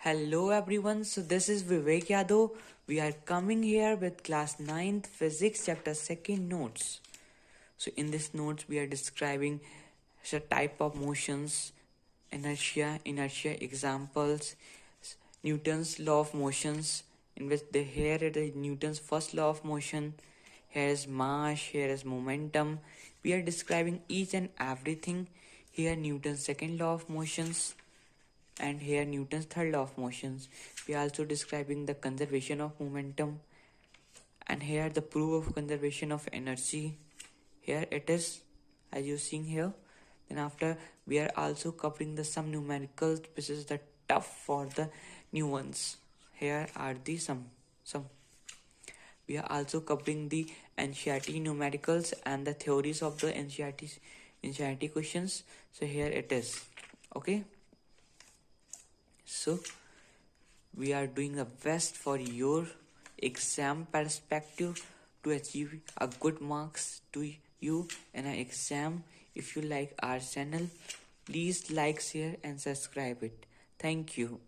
Hello everyone, so this is Vivek Yadav. We are coming here with class 9th physics chapter 2nd notes. So in this notes we are describing the type of motions, inertia examples, Newton's law of motions, in which here it is Newton's first law of motion, here is mass, here is momentum. We are describing each and everything. Here Newton's second law of motions, and here Newton's third law of motions. We are also describing the conservation of momentum, and here the proof of conservation of energy. Here it is, as you seeing here. Then after we are also covering the some numericals, which is the tough for the new ones. Here are the some. We are also covering the NCERT numericals and the theories of the NCERT questions. So here it is. Okay. So we are doing the best for your exam perspective to achieve a good marks to you in an exam. If you like our channel, please like, share and subscribe it. Thank you.